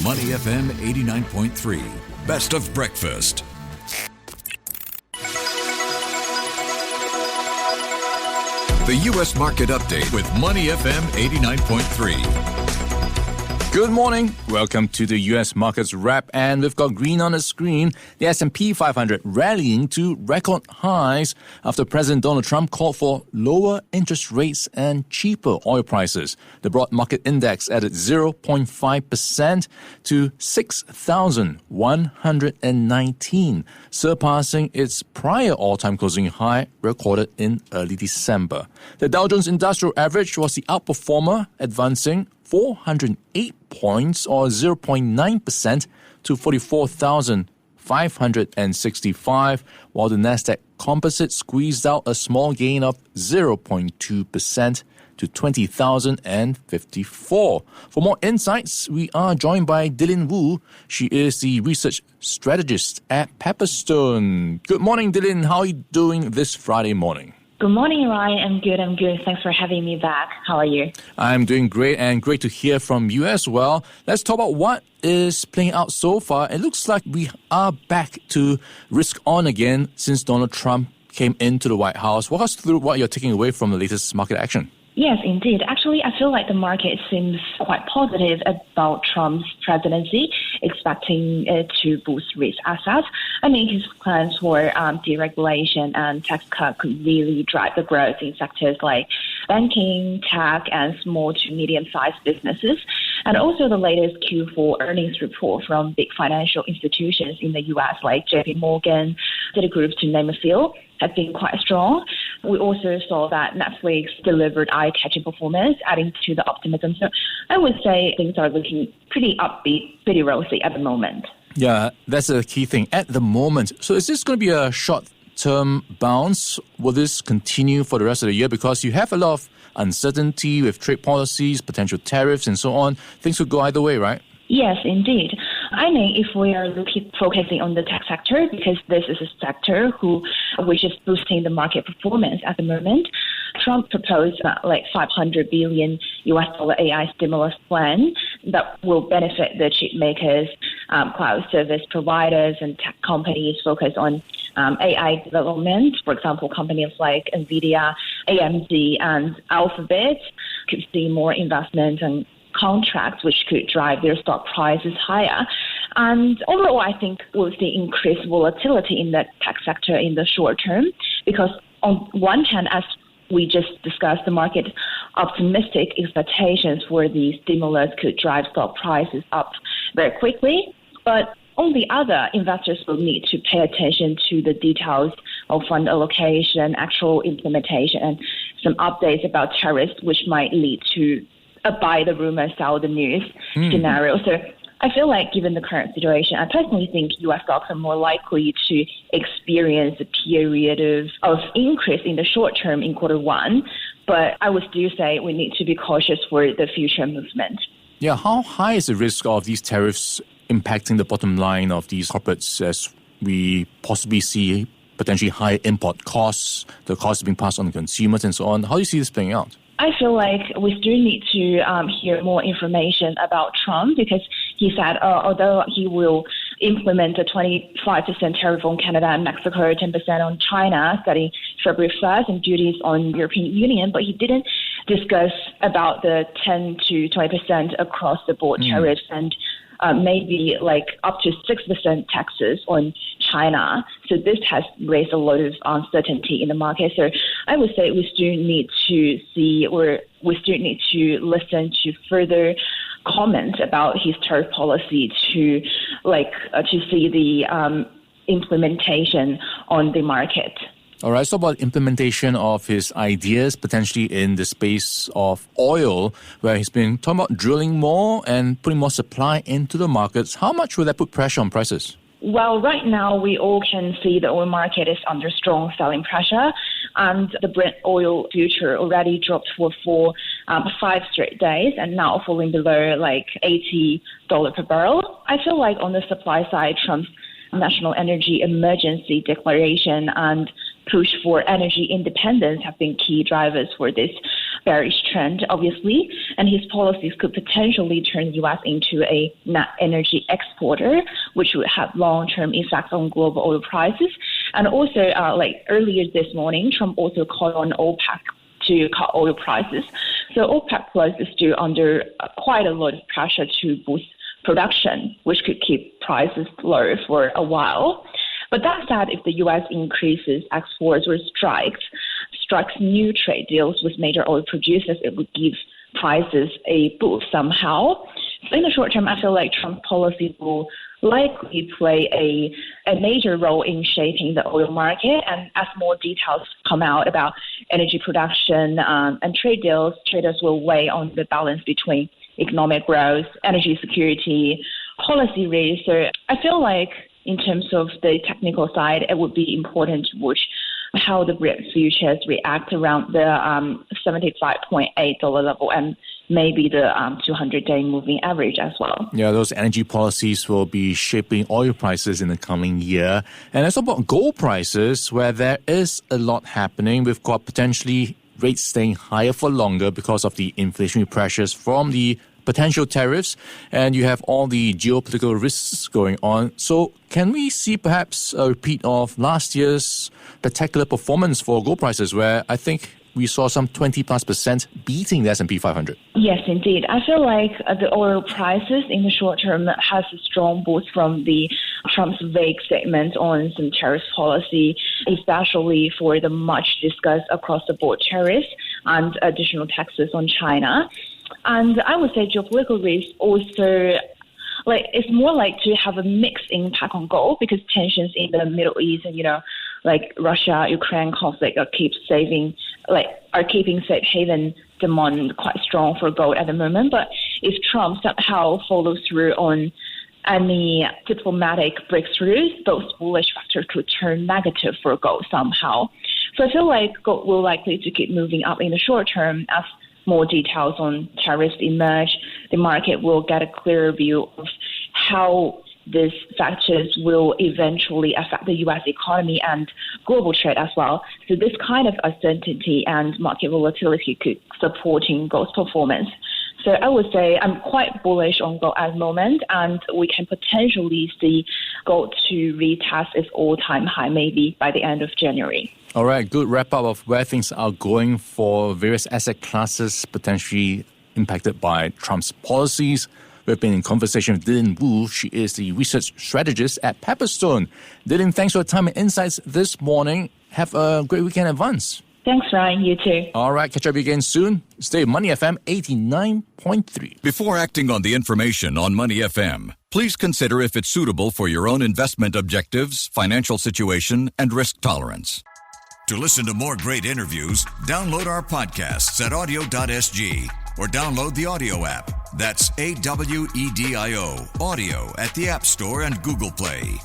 Money FM 89.3. Best of breakfast. The U.S. Market Update with Money FM 89.3. Good morning. Welcome to the U.S. Markets Wrap, and we've got green on the screen. The S&P 500 rallying to record highs after President Donald Trump called for lower interest rates and cheaper oil prices. The broad market index added 0.5% to 6,119, surpassing its prior all-time closing high recorded in early December. The Dow Jones Industrial Average was the outperformer, advancing 408 points or 0.9% to 44,565, while the Nasdaq Composite squeezed out a small gain of 0.2% to 20,054. For more insights, we are joined by Dilin Wu. She is the research strategist at Pepperstone. Good morning, Dilin. How are you doing this Friday morning? Good morning, Ryan. I'm good. Thanks for having me back. How are you? I'm doing great, and great to hear from you as well. Let's talk about what is playing out so far. It looks like we are back to risk on again since Donald Trump came into the White House. Walk us through what you're taking away from the latest market action. Yes, indeed. Actually, I feel like the market seems quite positive about Trump's presidency, expecting it to boost risk assets. I mean, his plans for deregulation and tax cut could really drive the growth in sectors like banking, tech, and small to medium-sized businesses. And also the latest Q4 earnings report from big financial institutions in the U.S. like JP Morgan, Citigroup, to name a few, have been quite strong. We also saw that Netflix delivered eye-catching performance, adding to the optimism. So I would say things are looking pretty upbeat, pretty rosy at the moment. Yeah, that's a key thing at the moment. So is this going to be a short-term bounce? Will this continue for the rest of the year? Because you have a lot of uncertainty with trade policies, potential tariffs, and so on. Things could go either way, right? Yes, indeed. I mean, if we are focusing on the tech sector, because this is a sector which is boosting the market performance at the moment, Trump proposed like $500 billion AI stimulus plan that will benefit the chip makers, cloud service providers, and tech companies focused on AI development. For example, companies like NVIDIA, AMD, and Alphabet could see more investment and contracts which could drive their stock prices higher. And overall, I think we'll see increased volatility in the tech sector in the short term because on one hand, as we just discussed, the market optimistic expectations for the stimulus could drive stock prices up very quickly. But on the other, investors will need to pay attention to the details of fund allocation, actual implementation, and some updates about tariffs, which might lead to a buy the rumor, sell the news scenario. So I feel like given the current situation, I personally think U.S. stocks are more likely to experience a period of increase in the short term in quarter one. But I would still say we need to be cautious for the future movement. Yeah, how high is the risk of these tariffs impacting the bottom line of these corporates as we possibly see potentially high import costs, the costs being passed on to consumers and so on? How do you see this playing out? I feel like we still need to hear more information about Trump because he said although he will implement a 25% tariff on Canada and Mexico, 10% on China starting February 1st, and duties on European Union, but he didn't discuss about the 10 to 20% across the board tariffs and maybe like up to 6% taxes on China. So this has raised a lot of uncertainty in the market. So I would say we still need to see, or we still need to listen to further comments about his tariff policy to see the implementation on the market. All right, so about implementation of his ideas potentially in the space of oil, where he's been talking about drilling more and putting more supply into the markets. How much will that put pressure on prices? Well, right now we all can see the oil market is under strong selling pressure, and the Brent oil future already dropped for 5 straight days and now falling below like $80 per barrel. I feel like on the supply side, Trump's national energy emergency declaration and push for energy independence have been key drivers for this bearish trend, obviously, and his policies could potentially turn the U.S. into a net energy exporter, which would have long-term effects on global oil prices. And also, earlier this morning, Trump also called on OPEC to cut oil prices. So OPEC Plus is still under quite a lot of pressure to boost production, which could keep prices low for a while. But that said, if the U.S. increases exports or strikes new trade deals with major oil producers, it would give prices a boost somehow. So in the short term, I feel like Trump's policy will likely play a major role in shaping the oil market. And as more details come out about energy production and trade deals, traders will weigh on the balance between economic growth, energy security, policy risk. So I feel like in terms of the technical side, it would be important to watch how the Brent futures react around the $75.8 level and maybe the 200-day moving average as well. Yeah, those energy policies will be shaping oil prices in the coming year. And let's talk about gold prices, where there is a lot happening. We've got potentially rates staying higher for longer because of the inflationary pressures from the potential tariffs, and you have all the geopolitical risks going on. So can we see perhaps a repeat of last year's spectacular performance for gold prices, where I think we saw some 20+% beating the S&P 500? Yes, indeed. I feel like the oil prices in the short term has a strong boost from the Trump's vague statement on some tariff policy, especially for the much discussed across the board tariffs and additional taxes on China. And I would say geopolitical risk also, it's more like to have a mixed impact on gold, because tensions in the Middle East and, Russia-Ukraine conflict are keeping safe haven demand quite strong for gold at the moment. But if Trump somehow follows through on any diplomatic breakthroughs, those bullish factors could turn negative for gold somehow. So I feel like gold will likely to keep moving up in the short term as more details on tariffs emerge. The market will get a clearer view of how these factors will eventually affect the U.S. economy and global trade as well. So this kind of uncertainty and market volatility could supporting gold's performance. So I would say I'm quite bullish on gold at the moment, and we can potentially see gold to retest its all-time high maybe by the end of January. All right, good wrap-up of where things are going for various asset classes potentially impacted by Trump's policies. We've been in conversation with Dilin Wu. She is the research strategist at Pepperstone. Dilin, thanks for your time and insights this morning. Have a great weekend in advance. Thanks, Ryan. You too. All right, catch up again soon. Stay with Money FM 89.3. Before acting on the information on Money FM, please consider if it's suitable for your own investment objectives, financial situation, and risk tolerance. To listen to more great interviews, download our podcasts at audio.sg or download the audio app. That's AWEDIO, audio at the App Store and Google Play.